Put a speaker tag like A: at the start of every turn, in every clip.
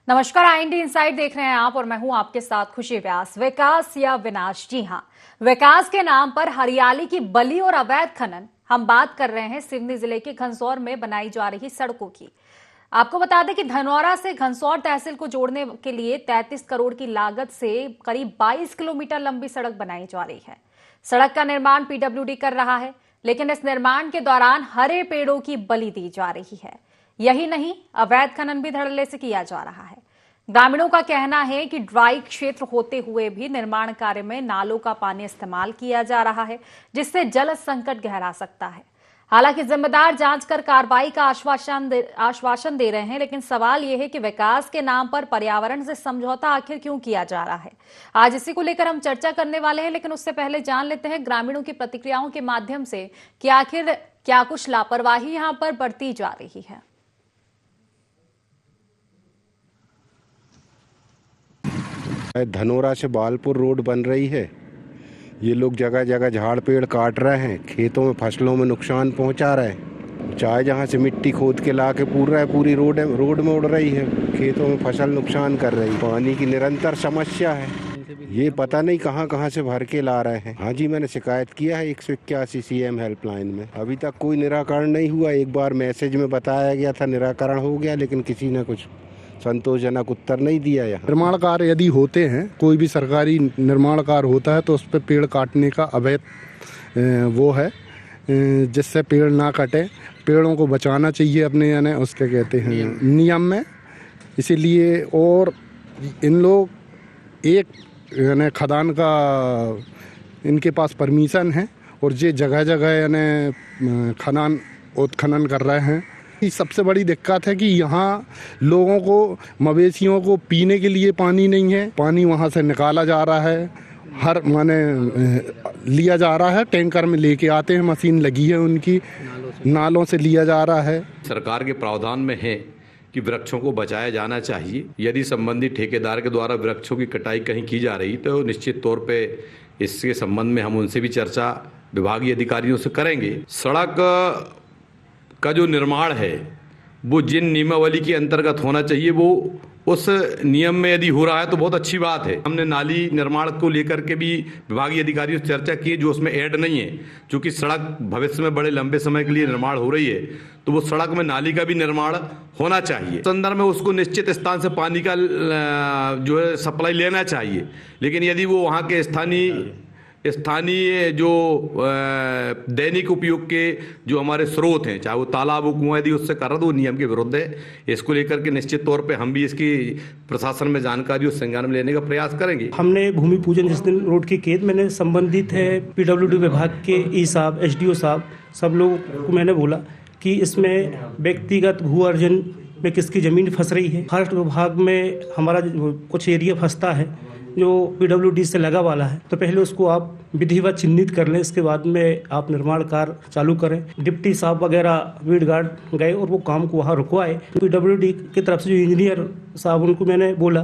A: नमस्कार, IND inside देख रहे हैं आप और मैं हूं आपके साथ खुशी व्यास। विकास या विनाश, जी हां, विकास के नाम पर हरियाली की बलि और अवैध खनन। हम बात कर रहे हैं सिवनी जिले के घनसौर में बनाई जा रही सड़कों की। आपको बता दें कि धनौरा से घनसौर तहसील को जोड़ने के लिए 33 करोड़ की लागत से करीब 22 किलोमीटर लंबी सड़क बनाई जा रही है। सड़क का निर्माण PWD कर रहा है, लेकिन इस निर्माण के दौरान हरे पेड़ों की बलि दी जा रही है। यही नहीं, अवैध खनन भी धड़ल्ले से किया जा रहा है। ग्रामीणों का कहना है कि ड्राई क्षेत्र होते हुए भी निर्माण कार्य में नालों का पानी इस्तेमाल किया जा रहा है, जिससे जल संकट गहरा सकता है। हालांकि जिम्मेदार जांच कर कार्रवाई का आश्वासन दे रहे हैं, लेकिन सवाल यह है कि विकास के नाम पर पर्यावरण से समझौता आखिर क्यों किया जा रहा है। आज इसी को लेकर हम चर्चा करने वाले हैं, लेकिन उससे पहले जान लेते हैं ग्रामीणों की प्रतिक्रियाओं के माध्यम से कि आखिर क्या कुछ लापरवाही यहां पर बरती जा रही है।
B: धनौरा से बालपुर रोड बन रही है। ये लोग जगह जगह झाड़ पेड़ काट रहे हैं, खेतों में फसलों में नुकसान पहुंचा रहे हैं। चाहे जहां से मिट्टी खोद के ला के पूरी रोड में उड़ रही है, खेतों में फसल नुकसान कर रही है। पानी की निरंतर समस्या है, ये पता नहीं कहां कहां से भर के ला रहे हैं। हाँ जी, मैंने शिकायत किया है 181 CM हेल्पलाइन में, अभी तक कोई निराकरण नहीं हुआ। एक बार मैसेज में बताया गया था निराकरण हो गया, लेकिन किसी ने कुछ संतोषजनक उत्तर नहीं दिया। यहाँ
C: निर्माण कार्य यदि होते हैं, कोई भी सरकारी निर्माण कार्य होता है तो उस पर पेड़ काटने का अवैध वो है, जिससे पेड़ ना कटे। पेड़ों को बचाना चाहिए अपने यानी उसके कहते हैं नियम में। इसीलिए और इन लोग एक यानी खदान का इनके पास परमिशन है और ये जगह जगह यानी खनन उत्खनन कर रहे हैं। सबसे बड़ी दिक्कत है कि यहाँ लोगों को, मवेशियों को पीने के लिए पानी नहीं है। पानी वहाँ से निकाला जा रहा है, हर माने लिया जा रहा है, टैंकर में लेके आते हैं, मशीन लगी है उनकी, नालों से लिया जा रहा है।
D: सरकार के प्रावधान में है कि वृक्षों को बचाया जाना चाहिए। यदि संबंधित ठेकेदार के द्वारा वृक्षों की कटाई कहीं की जा रही तो निश्चित तौर पे इसके संबंध में हम उनसे भी चर्चा विभागीय अधिकारियों से करेंगे। सड़क का जो निर्माण है वो जिन नियमावली के अंतर्गत होना चाहिए, वो उस नियम में यदि हो रहा है तो बहुत अच्छी बात है। हमने नाली निर्माण को लेकर के भी विभागीय अधिकारियों से चर्चा की, जो उसमें ऐड नहीं है। क्योंकि सड़क भविष्य में बड़े लंबे समय के लिए निर्माण हो रही है, तो वो सड़क में नाली का भी निर्माण होना चाहिए। संदर्भ में उसको निश्चित स्थान से पानी का जो है सप्लाई लेना चाहिए। लेकिन यदि वो वहाँ के स्थानीय जो दैनिक उपयोग के जो हमारे स्रोत हैं, चाहे वो तालाब हो, कुआं, यदि उससे कर रहा तो वो नियम के विरुद्ध है। इसको लेकर के निश्चित तौर पे हम भी इसकी प्रशासन में जानकारी और संज्ञान में लेने का प्रयास करेंगे।
E: हमने भूमि पूजन जिस दिन रोड की खेत मैंने संबंधित है PWD विभाग के ई साहब, SDO साहब, सब लोगों को मैंने बोला कि इसमें व्यक्तिगत भू अर्जन में किसकी ज़मीन फंस रही है। फॉरेस्ट विभाग में हमारा कुछ एरिया फंसता है जो PWD से लगा वाला है, तो पहले उसको आप विधिवत चिन्हित कर लें, इसके बाद में आप निर्माण कार्य चालू करें। डिप्टी साहब वगैरह वीड गार्ड गए और वो काम को वहाँ रुकवाए। PWD की तरफ से जो इंजीनियर साहब, उनको मैंने बोला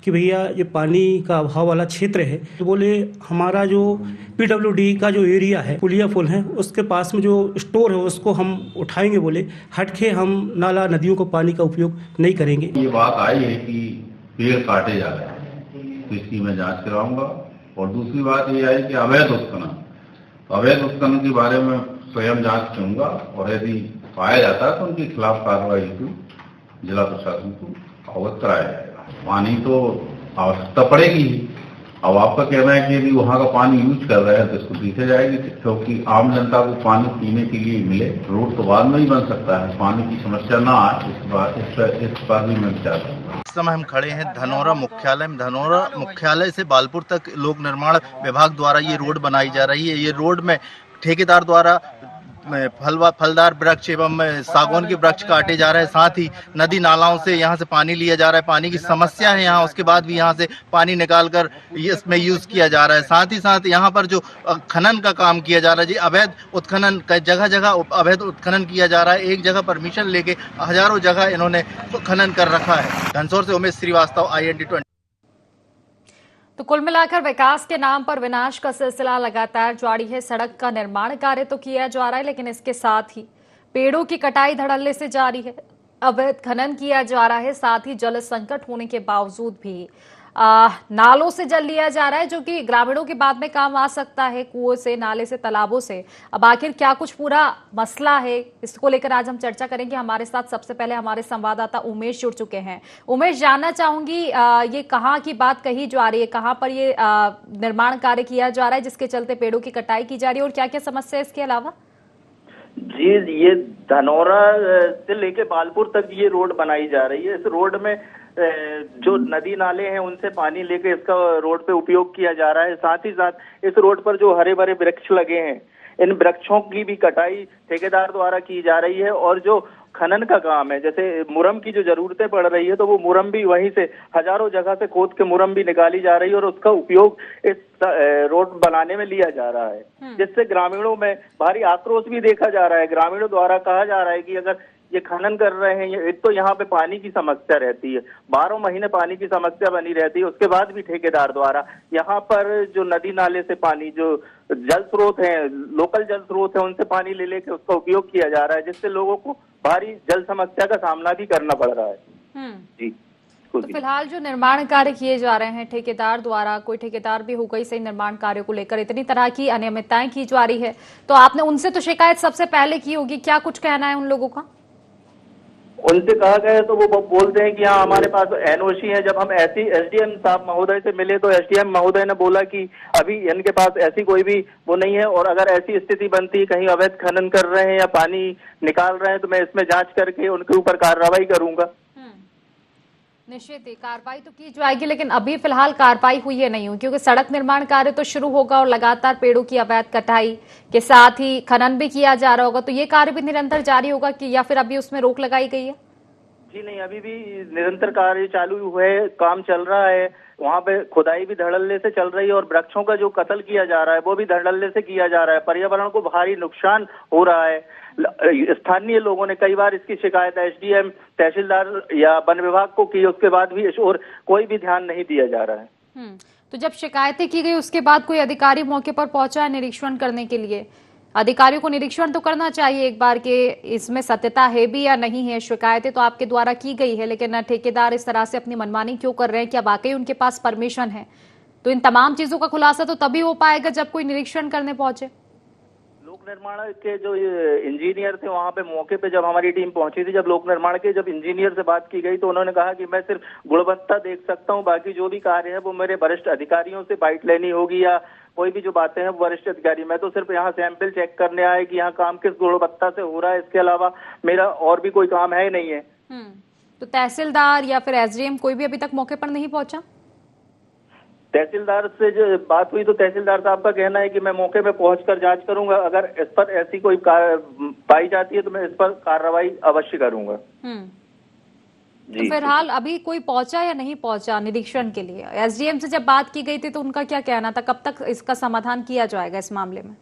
E: कि भैया ये पानी का अभाव वाला क्षेत्र है, तो बोले हमारा जो PWD का जो एरिया है, पुलिया पुल है, उसके पास में जो स्टोर है उसको हम उठाएंगे। बोले हटके हम नाला नदियों को पानी का उपयोग नहीं करेंगे।
F: ये बात आई है कि पेड़ काटे जा रहे हैं, तो इसकी मैं जांच कराऊंगा। और दूसरी बात ये आई कि अवैध उत्खनन के बारे में स्वयं जांच करूंगा, और यदि पाया जाता है तो उनके खिलाफ कार्रवाई हेतु जिला प्रशासन को अवगत कराया जाएगा। पानी तो आवश्यकता पड़ेगी ही। अब आपका कहना है कि यदि वहाँ का पानी यूज कर रहे हैं तो इसको पीछे जाएगी, क्योंकि आम जनता को पानी पीने के लिए मिले। रोड तो बाद में ही बन सकता है, पानी की समस्या ना आए, इस पर भी मैं विचार करूँगा।
G: इस समय हम खड़े हैं धनौरा मुख्यालय में। धनौरा मुख्यालय से बालपुर तक लोक निर्माण विभाग द्वारा ये रोड बनाई जा रही है। ये रोड में ठेकेदार द्वारा फलदार वृक्ष एवं सागौन के वृक्ष काटे जा रहे हैं। साथ ही नदी नालाओं से यहाँ से पानी लिया जा रहा है। पानी की समस्या है यहाँ, उसके बाद भी यहाँ से पानी निकालकर इसमें यूज किया जा रहा है। साथ ही साथ यहाँ पर जो खनन का काम किया जा रहा है, जी अवैध उत्खनन, जगह जगह अवैध उत्खनन किया जा रहा है। एक जगह परमिशन लेके हजारों जगह इन्होंने खनन कर रखा है। घनसौर से उमेश श्रीवास्तव, IND 20।
A: तो कुल मिलाकर विकास के नाम पर विनाश का सिलसिला लगातार जारी है। सड़क का निर्माण कार्य तो किया जा रहा है, लेकिन इसके साथ ही पेड़ों की कटाई धड़ल्ले से जारी है। अवैध खनन किया जा रहा है, साथ ही जल संकट होने के बावजूद भी नालों से जल लिया जा रहा है, जो कि ग्रामीणों के बाद में काम आ सकता है, कुओं से, नाले से, तालाबों से। अब आखिर क्या कुछ पूरा मसला है, इसको लेकर आज हम चर्चा करेंगे। हमारे साथ सबसे पहले हमारे संवाददाता उमेश जुड़ चुके हैं। उमेश, जानना चाहूंगी ये कहाँ की बात कही जा रही है, कहाँ पर ये निर्माण कार्य किया जा रहा है जिसके चलते पेड़ों की कटाई की जा रही है, और क्या क्या समस्या है इसके अलावा?
H: जी, ये धनौरा से लेके बालपुर तक ये रोड बनाई जा रही है। इस रोड में जो नदी नाले हैं उनसे पानी लेके इसका रोड पे उपयोग किया जा रहा है। साथ ही साथ इस रोड पर जो हरे भरे वृक्ष लगे हैं, इन वृक्षों की भी कटाई ठेकेदार द्वारा की जा रही है। और जो खनन का काम है, जैसे मुरम की जो जरूरतें पड़ रही है, तो वो मुरम भी वहीं से हजारों जगह से खोद के मुरम भी निकाली जा रही है और उसका उपयोग इस रोड बनाने में लिया जा रहा है, जिससे ग्रामीणों में भारी आक्रोश भी देखा जा रहा है। ग्रामीणों द्वारा कहा जा रहा है कि अगर ये खनन कर रहे हैं, एक तो यहाँ पे पानी की समस्या रहती है, 12 महीने पानी की समस्या बनी रहती है, उसके बाद भी ठेकेदार द्वारा यहाँ पर जो नदी नाले से पानी, जो जल स्रोत है, लोकल जल स्रोत है, उनसे पानी ले लेके उसका उपयोग किया जा रहा है, जिससे लोगों को भारी जल समस्या का सामना भी करना पड़ रहा है। जी,
A: तो फिलहाल जो निर्माण कार्य किए जा रहे हैं ठेकेदार द्वारा, कोई ठेकेदार भी होगा इस निर्माण कार्य को लेकर, इतनी तरह की अनियमितताएं की जा रही है, तो आपने उनसे तो शिकायत सबसे पहले की होगी, क्या कुछ कहना है उन लोगों का?
H: उनसे कहा गया तो वो बोलते हैं कि हाँ हमारे पास एनओसी है। जब हम ऐसी एसडीएम साहब महोदय से मिले तो एसडीएम महोदय ने बोला कि अभी इनके पास ऐसी कोई भी वो नहीं है, और अगर ऐसी स्थिति बनती, कहीं अवैध खनन कर रहे हैं या पानी निकाल रहे हैं, तो मैं इसमें जांच करके उनके ऊपर कार्रवाई करूंगा।
A: निश्चित ही कार्रवाई तो की जाएगी, लेकिन अभी फिलहाल कार्रवाई हुई है नहीं हुई, क्योंकि सड़क निर्माण कार्य तो शुरू होगा और लगातार पेड़ों की अवैध कटाई के साथ ही खनन भी किया जा रहा होगा, तो ये कार्य भी निरंतर जारी होगा कि या फिर अभी उसमें रोक लगाई गई है?
H: जी नहीं, अभी भी निरंतर कार्य चालू है, काम चल रहा है। वहाँ पे खुदाई भी धड़ल्ले से चल रही है और वृक्षों का जो कत्ल किया जा रहा है वो भी धड़ल्ले से किया जा रहा है। पर्यावरण को भारी नुकसान हो रहा है। स्थानीय लोगों ने कई बार इसकी शिकायत एसडीएम, तहसीलदार या वन विभाग को की, उसके बाद भी और कोई भी ध्यान नहीं दिया जा रहा है।
A: तो जब शिकायतें की गई उसके बाद कोई अधिकारी मौके पर पहुंचा है निरीक्षण करने के लिए? अधिकारियों को निरीक्षण तो करना चाहिए एक बार के इसमें सत्यता है भी या नहीं है। शिकायतें तो आपके द्वारा की गई है, लेकिन ठेकेदार इस तरह से अपनी मनमानी क्यों कर रहे हैं? क्या वाकई उनके पास परमिशन है? तो इन तमाम चीजों का खुलासा तो तभी हो पाएगा जब कोई निरीक्षण करने पहुंचे।
H: लोक निर्माण के जो इंजीनियर थे वहां पे मौके पे जब हमारी टीम पहुंची थी, जब लोक निर्माण के जब इंजीनियर से बात की गई तो उन्होंने कहा कि मैं सिर्फ गुणवत्ता देख सकता हूं, बाकी जो भी कार्य है वो मेरे वरिष्ठ अधिकारियों से बाइट लेनी होगी या कोई भी जो बातें हैं वरिष्ठ अधिकारी। मैं तो सिर्फ यहाँ सैंपल चेक करने आए कि यहाँ काम किस गुणवत्ता से हो रहा है, इसके अलावा मेरा और भी कोई काम है नहीं है।
A: तो तहसीलदार या फिर एसडीएम कोई भी अभी तक मौके पर नहीं पहुंचा?
H: तहसीलदार से जो बात हुई तो तहसीलदार साहब का कहना है कि मैं मौके पे पहुंचकर जांच करूंगा, अगर इस पर ऐसी कोई पाई जाती है तो मैं इस पर कार्रवाई अवश्य करूंगा।
A: तो फिलहाल अभी कोई पहुंचा या नहीं पहुंचा निरीक्षण के लिए? एसडीएम से जब बात की गई थी तो उनका क्या कहना था, कब तक इसका समाधान किया जाएगा इस मामले में?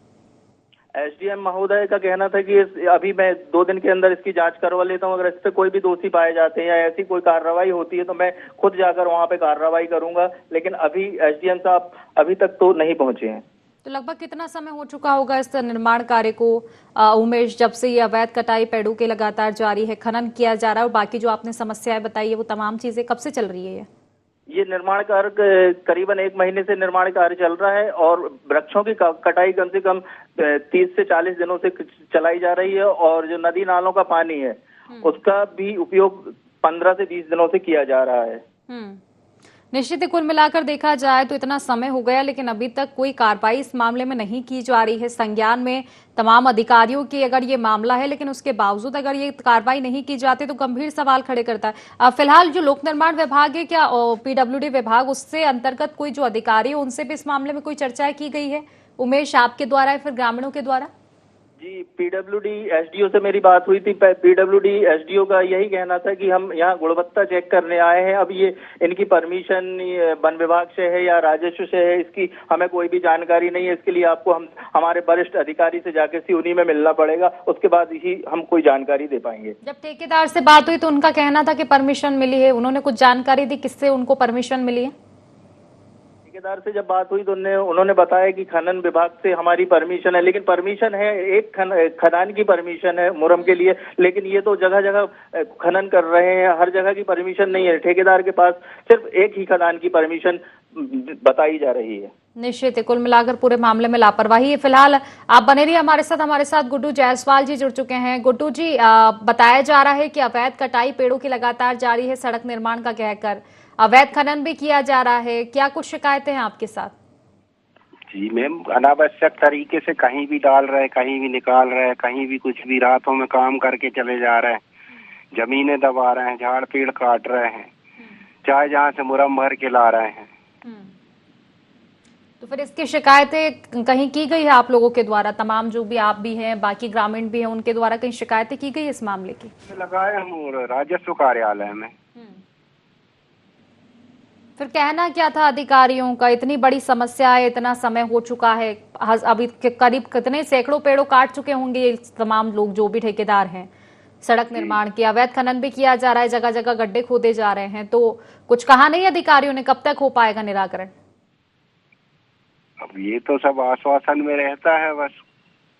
H: एसडीएम महोदय का कहना था कि अभी मैं 2 दिन के अंदर इसकी जांच करवा लेता हूं, अगर इस पे कोई भी दोषी पाए जाते हैं या ऐसी कोई कार्रवाई होती है तो मैं खुद जाकर वहां पे कार्रवाई करूंगा। लेकिन अभी एसडीएम साहब अभी तक तो नहीं पहुंचे हैं।
A: तो लगभग कितना समय हो चुका होगा इस निर्माण कार्य को उमेश, जब से ये अवैध कटाई पेड़ों के लगातार जारी है, खनन किया जा रहा है और बाकी जो आपने समस्याएं बताई है वो तमाम चीजें कब से चल रही है?
H: ये निर्माण कार्य करीबन 1 महीने से निर्माण कार्य चल रहा है और वृक्षों की कटाई कम से कम 30 से 40 दिनों से चलाई जा रही है, और जो नदी नालों का पानी है उसका भी उपयोग 15 से 20 दिनों से किया जा रहा है।
A: निश्चित ही कुल मिलाकर देखा जाए तो इतना समय हो गया लेकिन अभी तक कोई कार्रवाई इस मामले में नहीं की जा रही है। संज्ञान में तमाम अधिकारियों की अगर ये मामला है, लेकिन उसके बावजूद अगर ये कार्रवाई नहीं की जाती तो गंभीर सवाल खड़े करता है। फिलहाल जो लोक निर्माण विभाग है, क्या पीडब्ल्यूडी विभाग, उससे अंतर्गत कोई जो अधिकारी है उनसे भी इस मामले में कोई चर्चा की गई है उमेश, आपके द्वारा या फिर ग्रामीणों के द्वारा?
H: जी, पीडब्ल्यूडी एसडीओ से मेरी बात हुई थी। पीडब्ल्यूडी एसडीओ का यही कहना था कि हम यहाँ गुणवत्ता चेक करने आए हैं, अब ये इनकी परमिशन वन विभाग से है या राजस्व से है इसकी हमें कोई भी जानकारी नहीं है। इसके लिए आपको हम हमारे वरिष्ठ अधिकारी से जाके सिवनी में मिलना पड़ेगा, उसके बाद ही हम कोई जानकारी दे पाएंगे।
A: जब ठेकेदार से बात हुई तो उनका कहना था कि परमिशन मिली है, उन्होंने कुछ जानकारी दी, किससे उनको परमिशन मिली है?
H: ठेकेदार से जब बात हुई तो उन्होंने बताया कि खनन विभाग से हमारी परमिशन है, लेकिन परमिशन है एक खदान की परमिशन है मुरम के लिए, लेकिन ये तो जगह जगह खनन कर रहे हैं, हर जगह की परमिशन नहीं है। ठेकेदार के पास सिर्फ एक ही खदान की परमिशन बताई जा रही है।
A: निश्चित है, कुल मिलाकर पूरे मामले में लापरवाही है। फिलहाल आप बने रहिए हमारे साथ गुड्डू जायसवाल जी जुड़ चुके हैं। गुड्डू जी, बताया जा रहा है कि अवैध कटाई पेड़ों की लगातार जारी है, सड़क निर्माण का कहकर अवैध खनन भी किया जा रहा है, क्या कुछ शिकायतें हैं आपके साथ?
B: जी मैम, अनावश्यक तरीके से कहीं भी डाल रहे, कहीं भी निकाल रहे, कहीं भी कुछ भी, रातों में काम करके चले जा रहे हैं, जमीनें दबा रहे हैं, झाड़ पेड़ काट रहे हैं, चाहे जहाँ से मुरम भर के ला रहे हैं।
A: तो फिर इसकी शिकायतें कहीं की गई है आप लोगों के द्वारा? तमाम जो भी आप भी हैं, बाकी ग्रामीण भी हैं, उनके द्वारा कहीं शिकायतें की गई है इस मामले की?
B: लगाए हम राजस्व कार्यालय में।
A: फिर कहना क्या था अधिकारियों का? इतनी बड़ी समस्या है, इतना समय हो चुका है, अभी करीब कितने सैकड़ों पेड़ों काट चुके होंगे ये तमाम लोग जो भी ठेकेदार हैं। सड़क निर्माण की अवैध खनन भी किया जा रहा है, जगह जगह गड्ढे खोदे जा रहे हैं, तो कुछ कहा नहीं अधिकारियों ने? कब तक हो पाएगा निराकरण?
B: अब ये तो सब आश्वासन में रहता है बस।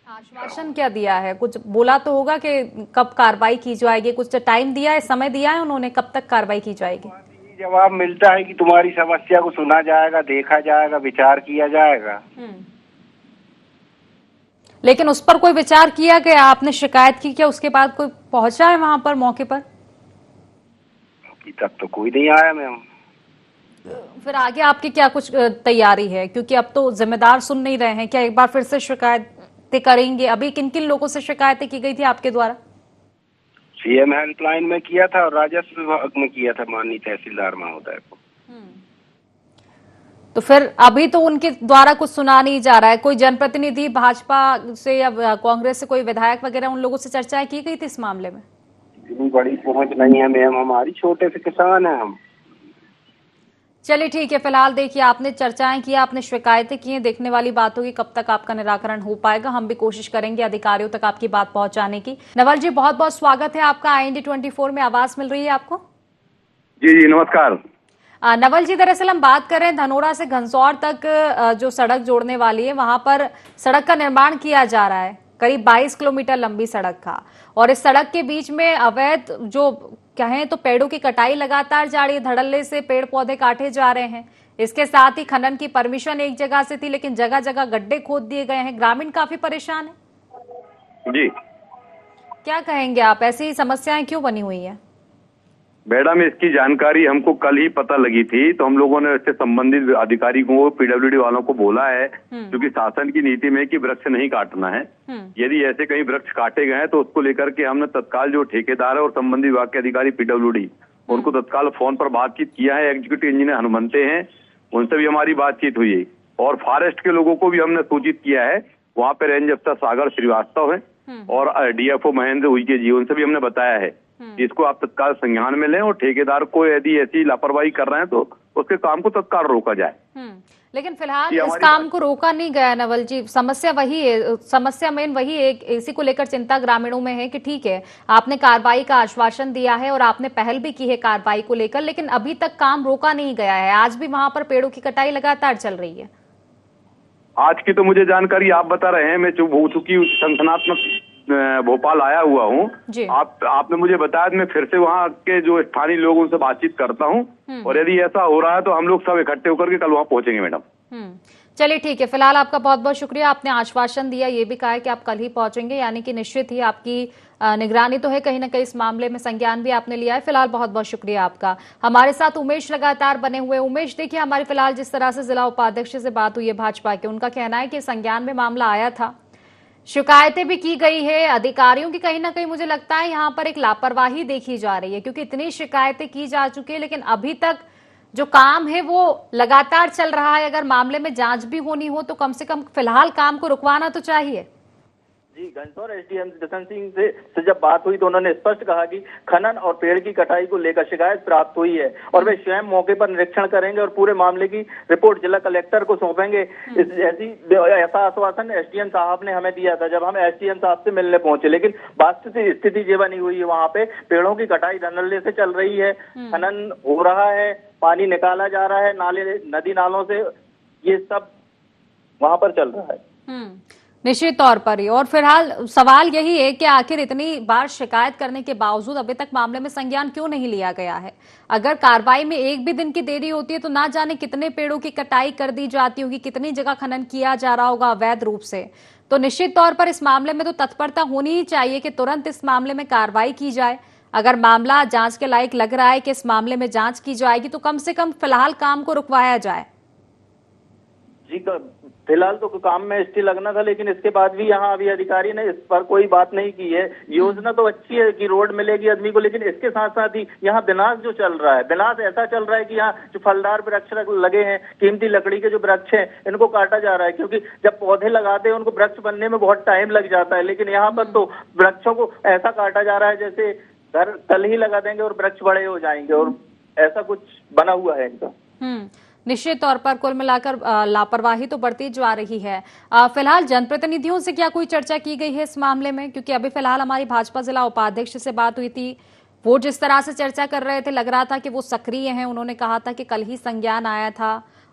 A: आश्वासन क्या दिया है? कुछ बोला तो होगा कि कब कार्रवाई की जाएगी, कुछ टाइम दिया है, समय दिया है उन्होंने, कब तक कार्रवाई की जाएगी?
B: जवाब मिलता है कि तुम्हारी समस्या को सुना जाएगा, देखा जाएगा, विचार किया जाएगा।
A: लेकिन उस पर कोई विचार किया गया? आपने शिकायत की, क्या उसके बाद कोई पहुंचा है वहां पर मौके पर?
B: अभी तक तो कोई नहीं आया मैम।
A: फिर आगे आपकी क्या कुछ तैयारी है? क्योंकि अब तो जिम्मेदार सुन नहीं रहे हैं, क्या एक बार फिर से शिकायतें करेंगे? अभी किन किन लोगों से शिकायतें की गई थी आपके द्वारा?
B: सीएम हेल्पलाइन में किया था और राजस्व विभाग में किया था माननीय तहसीलदार महोदय को।
A: तो फिर अभी तो उनके द्वारा कुछ सुना नहीं जा रहा है। कोई जनप्रतिनिधि भाजपा से या कांग्रेस से, कोई विधायक वगैरह, उन लोगों से चर्चाएं की गई थी इस मामले में?
B: इतनी बड़ी पहुंच नहीं है मैम, हमारी छोटे से किसान हैं हम।
A: चलिए ठीक है, फिलहाल देखिए आपने चर्चाएं की, आपने शिकायतें की हैं, देखने वाली बात होगी कब तक आपका निराकरण हो पाएगा। हम भी कोशिश करेंगे अधिकारियों तक आपकी बात पहुंचाने की। नवल जी, बहुत बहुत स्वागत है आपका। IND 24 में आवाज मिल रही है आपको?
I: जी नमस्कार।
A: नवल जी, दरअसल हम बात कर रहे हैं धनोरा से घनसौर तक जो सड़क जोड़ने वाली है, वहां पर सड़क का निर्माण किया जा रहा है, करीब 22 किलोमीटर लंबी सड़क का, और इस सड़क के बीच में अवैध जो कहें तो पेड़ों की कटाई लगातार जारी है, धड़ल्ले से पेड़ पौधे काटे जा रहे हैं। इसके साथ ही खनन की परमिशन एक जगह से थी, लेकिन जगह जगह गड्ढे खोद दिए गए हैं। ग्रामीण काफी परेशान है।
I: जी,
A: क्या कहेंगे आप? ऐसी समस्याएं क्यों बनी हुई है?
I: मैडम, इसकी जानकारी हमको कल ही पता लगी थी, तो हम लोगों ने इससे संबंधित अधिकारी को, PWD वालों को बोला है, क्योंकि शासन की नीति में कि वृक्ष नहीं काटना है। यदि ऐसे कहीं वृक्ष काटे गए तो उसको लेकर के हमने तत्काल जो ठेकेदार है और संबंधित विभाग के अधिकारी PWD, उनको तत्काल फोन पर बातचीत किया है। एग्जीक्यूटिव इंजीनियर हनुमंते हैं, उनसे भी हमारी बातचीत हुई है, और फॉरेस्ट के लोगों को भी हमने सूचित किया है। वहाँ पे रेंज अफसर सागर श्रीवास्तव है और DFO महेंद्र उइके जी, उनसे भी हमने बताया है इसको आप तत्काल संज्ञान में लें, और ठेकेदार को यदि ऐसी लापरवाही कर रहे हैं तो उसके काम को तत्काल रोका जाए।
A: लेकिन फिलहाल इस काम को रोका नहीं गया नवल जी। समस्या वही है, समस्या मेन वही है। इसी को लेकर चिंता ग्रामीणों में है कि ठीक है, आपने कार्रवाई का आश्वासन दिया है और आपने पहल भी की है कार्रवाई को लेकर, लेकिन अभी तक काम रोका नहीं गया है। आज भी वहां पर पेड़ों की कटाई लगातार चल रही है।
I: आज की तो मुझे जानकारी आप बता रहे हैं, मैं चूंकि संगठनात्मक भोपाल आया हुआ हूँ, आपने मुझे बताया, मैं फिर से वहाँ के जो स्थानीय लोग उनसे बातचीत करता हूँ, और यदि ऐसा हो रहा है तो हम लोग सब इकट्ठे होकर के कल वहाँ पहुंचेंगे मैडम।
A: चलिए ठीक है, फिलहाल आपका बहुत बहुत शुक्रिया। आपने आश्वासन दिया, ये भी कहा है कि आप कल ही पहुंचेंगे, यानी कि निश्चित ही आपकी निगरानी तो है कहीं ना कहीं, इस मामले में संज्ञान भी आपने लिया है। फिलहाल बहुत बहुत शुक्रिया आपका। हमारे साथ उमेश लगातार बने हुए। उमेश, देखिए हमारी फिलहाल जिस तरह से जिला उपाध्यक्ष से बात हुई है भाजपा के, उनका कहना है कि संज्ञान में मामला आया था, शिकायतें भी की गई है अधिकारियों की। कहीं ना कहीं मुझे लगता है यहाँ पर एक लापरवाही देखी जा रही है, क्योंकि इतनी शिकायतें की जा चुकी है, लेकिन अभी तक जो काम है वो लगातार चल रहा है। अगर मामले में जांच भी होनी हो तो कम से कम फिलहाल काम को रुकवाना तो चाहिए।
H: जी, घनसौर SDM जतन सिंह से जब बात हुई तो उन्होंने स्पष्ट कहा कि खनन और पेड़ की कटाई को लेकर शिकायत प्राप्त हुई है और वे स्वयं मौके पर निरीक्षण करेंगे और पूरे मामले की रिपोर्ट जिला कलेक्टर को सौंपेंगे। ऐसा आश्वासन SDM साहब ने हमें दिया था जब हम SDM साहब से मिलने पहुंचे, लेकिन वास्तविक स्थिति ये बनी हुई है, वहाँ पे पेड़ों की कटाई धड़ल्ले से चल रही है, खनन हो रहा है, पानी निकाला जा रहा है, नाले नदी नालों से ये सब वहां पर चल रहा है।
A: निश्चित तौर पर ही। और फिलहाल सवाल यही है कि आखिर इतनी बार शिकायत करने के बावजूद अभी तक मामले में संज्ञान क्यों नहीं लिया गया है। अगर कार्रवाई में एक भी दिन की देरी होती है तो ना जाने कितने पेड़ों की कटाई कर दी जाती होगी, कितनी जगह खनन किया जा रहा होगा अवैध रूप से। तो निश्चित तौर पर इस मामले में तो तत्परता होनी ही चाहिए कि तुरंत इस मामले में कार्रवाई की जाए। अगर मामला जांच के लायक लग रहा है कि इस मामले में जांच की जाएगी तो कम से कम फिलहाल काम को रुकवाया जाए।
H: जी, फिलहाल तो काम में स्टे लगना था, लेकिन इसके बाद भी यहाँ अभी अधिकारी ने इस पर कोई बात नहीं की है। योजना तो अच्छी है कि रोड मिलेगी आदमी को, लेकिन इसके साथ साथ ही यहाँ विनाश जो चल रहा है, विनाश ऐसा चल रहा है कि यहाँ जो फलदार वृक्ष लगे हैं, कीमती लकड़ी के जो वृक्ष हैं, इनको काटा जा रहा है। क्योंकि जब पौधे लगाते हैं उनको वृक्ष बनने में बहुत टाइम लग जाता है, लेकिन यहाँ पर तो वृक्षों को ऐसा काटा जा रहा है जैसे घर कल ही लगा देंगे और वृक्ष बड़े हो जाएंगे, और ऐसा कुछ बना हुआ है इनका।
A: निश्चित तौर पर कुल मिलाकर लापरवाही तो बढ़ती जा रही है। फिलहाल जनप्रतिनिधियों से क्या कोई चर्चा की गई है इस मामले में? क्योंकि अभी फिलहाल हमारी भाजपा जिला उपाध्यक्ष से बात हुई थी, वो जिस तरह से चर्चा कर रहे थे लग रहा था कि वो सक्रिय हैं। उन्होंने कहा था कि कल ही संज्ञान आया था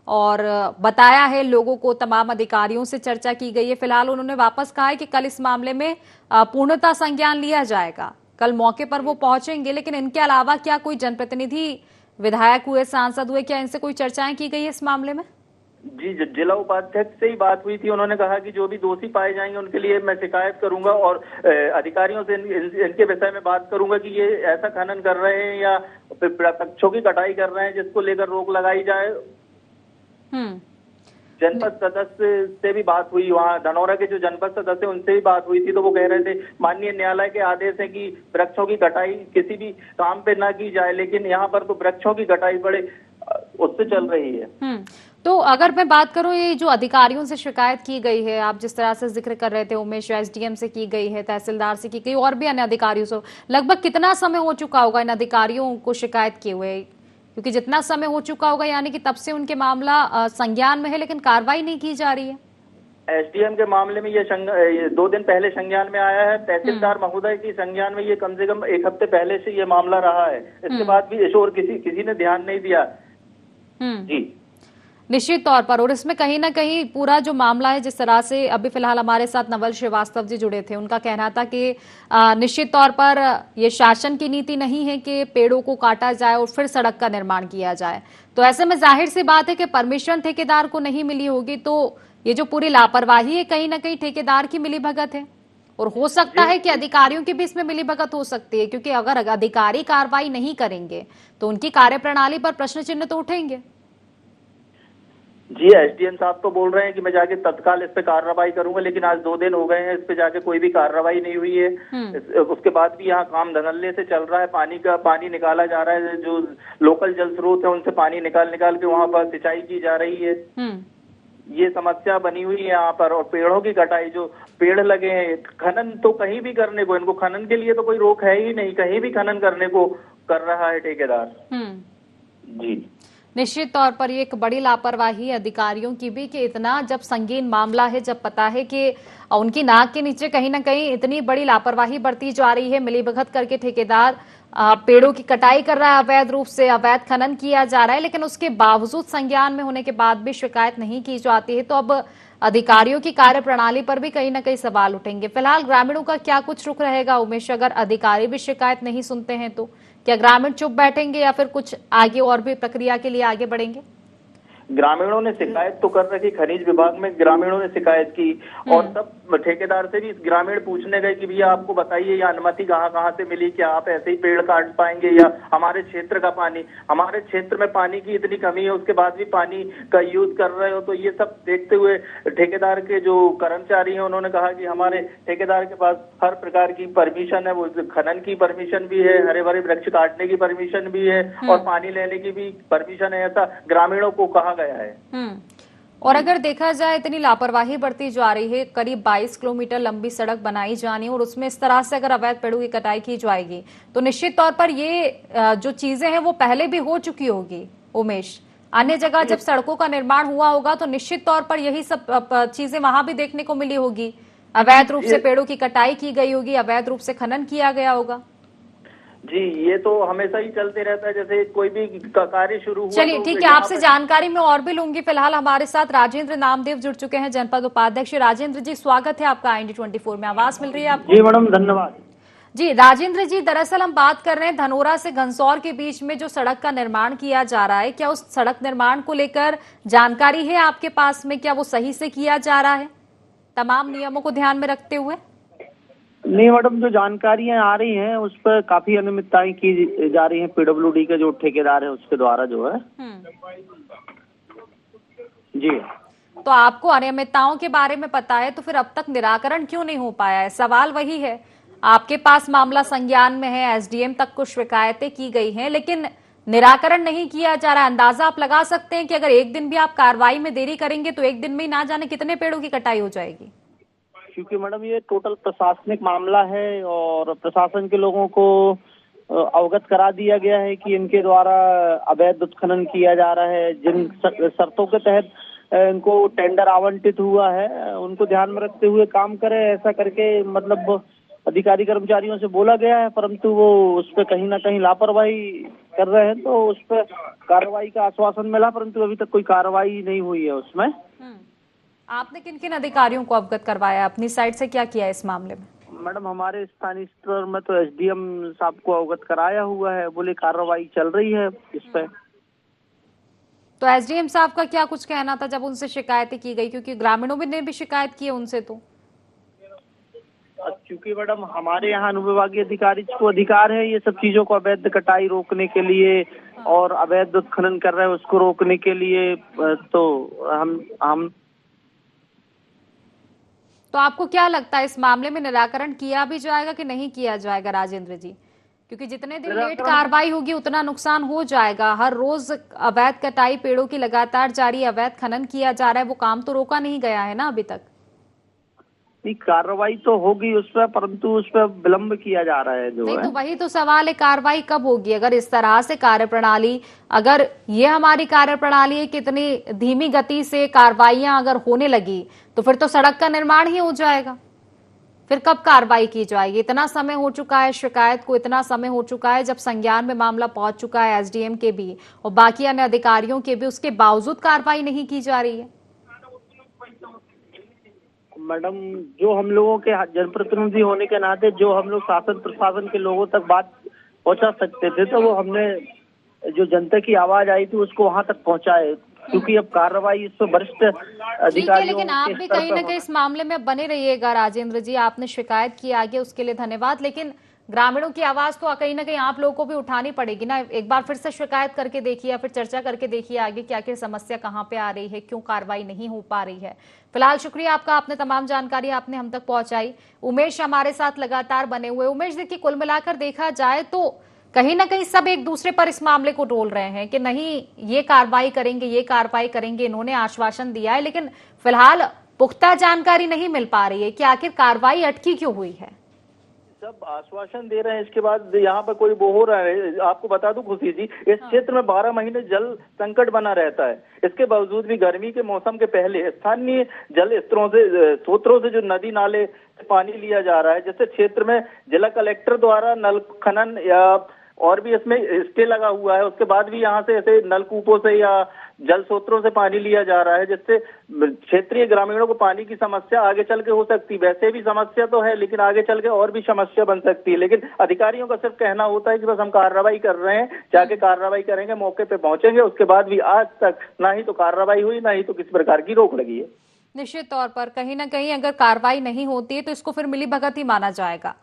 A: और बताया है लोगों को, तमाम अधिकारियों से चर्चा की गई है। फिलहाल उन्होंने वापस कहा है कि कल इस मामले में पूर्णतः संज्ञान लिया जाएगा। कल मौके पर वो पहुंचेंगे, लेकिन इनके अलावा क्या कोई जनप्रतिनिधि, विधायक हुए, सांसद हुए, क्या इनसे कोई चर्चाएं की गई है इस मामले में?
H: जी, जिला उपाध्यक्ष से ही बात हुई थी। उन्होंने कहा कि जो भी दोषी पाए जाएंगे उनके लिए मैं शिकायत करूंगा और अधिकारियों से इनके विषय में बात करूंगा कि ये ऐसा खनन कर रहे हैं या वृक्षों की कटाई कर रहे हैं, जिसको लेकर रोक लगाई जाए। जनपद सदस्य से भी बात हुई, वहाँ धनौरा के जो जनपद सदस्य उनसे भी बात हुई थी, तो वो कह रहे थे माननीय न्यायालय के आदेश है कि वृक्षों की कटाई किसी भी काम पे ना की जाए, लेकिन यहाँ पर तो वृक्षों की कटाई बड़े उससे चल रही है।
A: तो अगर मैं बात करूं, ये जो अधिकारियों से शिकायत की गई है, आप जिस तरह से जिक्र कर रहे थे, उमेश, एसडीएम से की गई है, तहसीलदार से की गई, और भी अन्य अधिकारियों से, लगभग कितना समय हो चुका होगा इन अधिकारियों को शिकायत किए हुए? क्योंकि जितना समय हो चुका होगा यानी कि तब से उनके मामला संज्ञान में है, लेकिन कार्रवाई नहीं की जा रही है।
H: एसडीएम के मामले में ये 2 दिन पहले संज्ञान में आया है। तहसीलदार महोदय की संज्ञान में ये कम से कम 1 हफ्ते पहले से ये मामला रहा है। इसके बाद भी इस ओर किसी ने ध्यान नहीं दिया। जी,
A: निश्चित तौर पर। और इसमें कहीं ना कहीं पूरा जो मामला है, जिस तरह से अभी फिलहाल हमारे साथ नवल श्रीवास्तव जी जुड़े थे, उनका कहना था कि निश्चित तौर पर ये शासन की नीति नहीं है कि पेड़ों को काटा जाए और फिर सड़क का निर्माण किया जाए। तो ऐसे में जाहिर सी बात है कि परमिशन ठेकेदार को नहीं मिली होगी, तो ये जो पूरी लापरवाही है कहीं ना कहीं ठेकेदार की मिलीभगत है। और हो सकता है कि अधिकारियों की भी इसमें मिलीभगत हो सकती है, क्योंकि अगर अधिकारी कार्रवाई नहीं करेंगे तो उनकी कार्यप्रणाली पर प्रश्न चिन्ह तो उठेंगे।
H: जी, एसडीएम साहब तो बोल रहे हैं कि मैं जाके तत्काल इस पे कार्रवाई करूंगा, लेकिन आज 2 दिन हो गए हैं, इस पे जाके कोई भी कार्रवाई नहीं हुई है। उसके बाद भी यहाँ काम धड़ल्ले से चल रहा है। पानी निकाला जा रहा है, जो लोकल जल स्रोत है उनसे पानी निकाल के वहाँ पर सिंचाई की जा रही है। ये समस्या बनी हुई है यहाँ पर। और पेड़ों की कटाई, जो पेड़ लगे हैं, खनन तो कहीं भी करने को, इनको खनन के लिए तो कोई रोक है ही नहीं, कहीं भी खनन करने को कर रहा है ठेकेदार। जी,
A: निश्चित तौर पर ये एक बड़ी लापरवाही अधिकारियों की भी, कि इतना जब संगीन मामला है, जब पता है कि उनकी नाक के नीचे कहीं ना कहीं इतनी बड़ी लापरवाही बढ़ती जा रही है, मिलीभगत करके ठेकेदार पेड़ों की कटाई कर रहा है अवैध रूप से, अवैध खनन किया जा रहा है, लेकिन उसके बावजूद संज्ञान में होने के बाद भी शिकायत नहीं की जाती है। तो अब अधिकारियों की कार्यप्रणाली पर भी कहीं ना कहीं सवाल उठेंगे। फिलहाल ग्रामीणों का क्या कुछ रुख रहेगा उमेश, अगर अधिकारी भी शिकायत नहीं सुनते हैं तो? क्या ग्रामीण चुप बैठेंगे या फिर कुछ आगे और भी प्रक्रिया के लिए आगे बढ़ेंगे?
H: ग्रामीणों ने शिकायत तो कर रखी, खनिज विभाग में ग्रामीणों ने शिकायत की, और सब ठेकेदार से भी ग्रामीण पूछने गए कि भैया आपको बताइए ये अनुमति कहाँ से मिली, क्या आप ऐसे ही पेड़ काट पाएंगे, या हमारे क्षेत्र का पानी, हमारे क्षेत्र में पानी की इतनी कमी है उसके बाद भी पानी का यूज कर रहे हो। तो ये सब देखते हुए ठेकेदार के जो कर्मचारी हैं उन्होंने कहा कि हमारे ठेकेदार के पास हर प्रकार की परमिशन है, वो खनन की परमिशन भी है, हरे भरे वृक्ष काटने की परमिशन भी है, और पानी लेने की भी परमिशन है, ऐसा ग्रामीणों को कहा गया है।
A: और अगर देखा जाए इतनी लापरवाही बढ़ती जा रही है, करीब 22 किलोमीटर लंबी सड़क बनाई जानी और उसमें इस तरह से अगर अवैध पेड़ों की कटाई की जाएगी तो निश्चित तौर पर ये जो चीजें हैं वो पहले भी हो चुकी होगी उमेश। अन्य जगह जब सड़कों का निर्माण हुआ होगा तो निश्चित तौर पर यही सब चीजें वहां भी देखने को मिली होगी, अवैध रूप से पेड़ों की कटाई की गई होगी, अवैध रूप से खनन किया गया होगा।
H: जी, ये तो हमेशा ही चलते रहता है, जैसे कोई भी कार्य शुरू हुआ।
A: चलिए
H: तो
A: ठीक है,
H: यहाँ
A: आपसे
H: पे-
A: जानकारी मैं और भी लूंगी। फिलहाल हमारे साथ राजेंद्र नामदेव जुड़ चुके हैं, जनपद उपाध्यक्ष। राजेंद्र जी, स्वागत है आपका IND24 में। आवाज मिल रही है आपको?
E: जी मैडम, धन्यवाद।
A: जी राजेंद्र जी, दरअसल हम बात कर रहे हैं धनोरा से घनसौर के बीच में जो सड़क का निर्माण किया जा रहा है, क्या उस सड़क निर्माण को लेकर जानकारी है आपके पास में? क्या वो सही से किया जा रहा है तमाम नियमों को ध्यान में रखते हुए?
J: नहीं मैडम, जो जानकारियां आ रही हैं उस पर काफी अनियमितताएं की जा रही हैं। PWD के जो ठेकेदार है उसके द्वारा जो है। जी,
A: तो आपको अनियमितताओं के बारे में पता है, तो फिर अब तक निराकरण क्यों नहीं हो पाया है? सवाल वही है, आपके पास मामला संज्ञान में है, SDM तक कुछ शिकायतें की गई हैं, लेकिन निराकरण नहीं किया जा रहा है। अंदाजा आप लगा सकते हैं कि अगर एक दिन भी आप कार्रवाई में देरी करेंगे तो एक दिन में ही ना जाने कितने पेड़ों की कटाई हो जाएगी।
J: क्योंकि मैडम ये टोटल प्रशासनिक मामला है और प्रशासन के लोगों को अवगत करा दिया गया है कि इनके द्वारा अवैध उत्खनन किया जा रहा है। जिन शर्तों के तहत इनको टेंडर आवंटित हुआ है उनको ध्यान में रखते हुए काम करें, ऐसा करके मतलब अधिकारी कर्मचारियों से बोला गया है, परंतु वो उस पर कहीं ना कहीं लापरवाही कर रहे हैं। तो उस पर कार्रवाई का आश्वासन मिला, परंतु अभी तक कोई कार्रवाई नहीं हुई है उसमें।
A: आपने किन किन अधिकारियों को अवगत करवाया, अपनी साइड से क्या किया इस मामले में?
J: मैडम, हमारे स्थानीय स्तर में तो SDM साहब को अवगत कराया हुआ है, बोले कार्रवाई चल रही है इस पे।
A: तो SDM साहब का क्या कुछ कहना था जब उनसे शिकायतें की गई, क्योंकि ग्रामीणों ने भी शिकायत की है उनसे? तो
J: क्योंकि मैडम हमारे यहाँ अनुविभागीय अधिकारी को अधिकार है ये सब चीजों को अवैध कटाई रोकने के लिए और अवैध उत्खनन कर रहे हैं उसको रोकने के लिए। तो हम
A: तो आपको क्या लगता है इस मामले में निराकरण किया भी जाएगा कि नहीं किया जाएगा राजेंद्र जी? क्योंकि जितने दिन लेट कार्रवाई होगी उतना नुकसान हो जाएगा। हर रोज अवैध कटाई, पेड़ों की लगातार जारी अवैध खनन किया जा रहा है, वो काम तो रोका नहीं गया है ना अभी तक।
J: कार्रवाई तो होगी उस पर, परंतु उस पर विलम्ब किया जा रहा है जो
A: नहीं
J: है।
A: तो वही तो सवाल है, कार्रवाई कब होगी? अगर इस तरह से कार्यप्रणाली, अगर ये हमारी कार्यप्रणाली है, कितनी धीमी गति से कार्रवाइयां अगर होने लगी तो फिर तो सड़क का निर्माण ही हो जाएगा। फिर कब कार्रवाई की जाएगी? इतना समय हो चुका है शिकायत को, इतना समय हो चुका है जब संज्ञान में मामला पहुंच चुका है SDM के भी और बाकी अन्य अधिकारियों के भी, उसके बावजूद कार्रवाई नहीं की जा रही है।
J: मैडम, जो हम लोगों के जनप्रतिनिधि होने के नाते जो हम लोग शासन प्रशासन के लोगों तक बात पहुंचा सकते थे, तो वो हमने जो जनता की आवाज आई थी उसको वहां तक पहुंचाए। क्योंकि अब कार्रवाई इस पर वरिष्ठ अधिकारियों,
A: लेकिन आप भी कहीं ना कहीं इस मामले में बने रहिएगा राजेंद्र जी। आपने शिकायत की आगे, उसके लिए धन्यवाद, लेकिन ग्रामीणों की आवाज तो कहीं ना कहीं आप लोगों को भी उठानी पड़ेगी ना। एक बार फिर से शिकायत करके देखिए या फिर चर्चा करके देखिए आगे कि आखिर समस्या कहाँ पे आ रही है, क्यों कार्रवाई नहीं हो पा रही है। फिलहाल शुक्रिया आपका, आपने तमाम जानकारी आपने हम तक पहुंचाई। उमेश हमारे साथ लगातार बने हुए। उमेश, देखिए कुल मिलाकर देखा जाए तो कहीं ना कहीं सब एक दूसरे पर इस मामले को डोल रहे हैं कि नहीं ये कार्रवाई करेंगे, ये कार्रवाई करेंगे, इन्होंने आश्वासन दिया है, लेकिन फिलहाल पुख्ता जानकारी नहीं मिल पा रही है कि आखिर कार्रवाई अटकी क्यों हुई है।
H: सब आश्वासन दे रहे हैं, इसके बाद यहाँ पर कोई वो हो रहा है। आपको बता दूं खुशी जी, इस क्षेत्र में 12 महीने जल संकट बना रहता है। इसके बावजूद भी गर्मी के मौसम के पहले स्थानीय जल स्रोतों से जो नदी नाले से पानी लिया जा रहा है, जैसे क्षेत्र में जिला कलेक्टर द्वारा नल खनन या और भी इसमें स्टे लगा हुआ है, उसके बाद भी यहाँ से ऐसे नलकूपों से या जल स्रोतों से पानी लिया जा रहा है, जिससे क्षेत्रीय ग्रामीणों को पानी की समस्या आगे चल के हो सकती है। वैसे भी समस्या तो है, लेकिन आगे चल के और भी समस्या बन सकती है। लेकिन अधिकारियों का सिर्फ कहना होता है कि बस हम कार्रवाई कर रहे हैं, जाके कार्रवाई करेंगे, मौके पे पहुंचेंगे। उसके बाद भी आज तक ना ही तो कार्रवाई हुई, ना ही तो किसी प्रकार की रोक लगी है।
A: निश्चित तौर पर कहीं ना कहीं अगर कार्रवाई नहीं होती है तो इसको फिर मिलीभगत ही माना जाएगा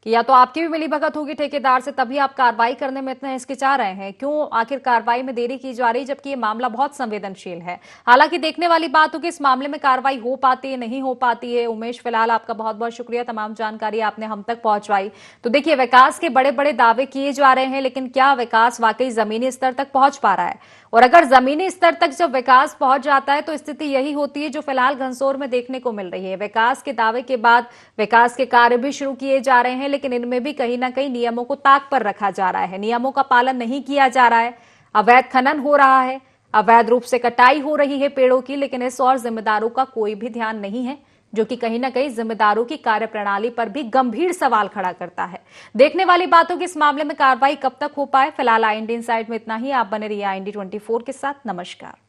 A: कि या तो आपकी भी मिलीभगत होगी ठेकेदार से, तभी आप कार्रवाई करने में इतना हिचकिचा रहे हैं। क्यों आखिर कार्रवाई में देरी की जा रही, जबकि ये मामला बहुत संवेदनशील है। हालांकि देखने वाली बात होगी इस मामले में कार्रवाई हो पाती है नहीं हो पाती है। उमेश, फिलहाल आपका बहुत बहुत शुक्रिया, तमाम जानकारी आपने हम तक पहुंचवाई। तो देखिए, विकास के बड़े बड़े दावे किए जा रहे हैं, लेकिन क्या विकास वाकई जमीनी स्तर तक पहुंच पा रहा है? और अगर जमीनी स्तर तक जब विकास पहुंच जाता है तो स्थिति यही होती है जो फिलहाल घनसौर में देखने को मिल रही है। विकास के दावे के बाद विकास के कार्य भी शुरू किए जा रहे हैं, लेकिन इनमें भी कहीं ना कहीं नियमों को ताक पर रखा जा रहा है, नियमों का पालन नहीं किया जा रहा है। अवैध खनन हो रहा है, अवैध रूप से कटाई हो रही है पेड़ों की, लेकिन इस और जिम्मेदारों का कोई भी ध्यान नहीं है। जो कि कहीं ना कहीं जिम्मेदारों की कार्यप्रणाली पर भी गंभीर सवाल खड़ा करता है। देखने वाली बातों की इस मामले में कार्रवाई कब तक हो पाए। फिलहाल IND इनसाइड में इतना ही। आप बने रहिए IND 24 के साथ। नमस्कार।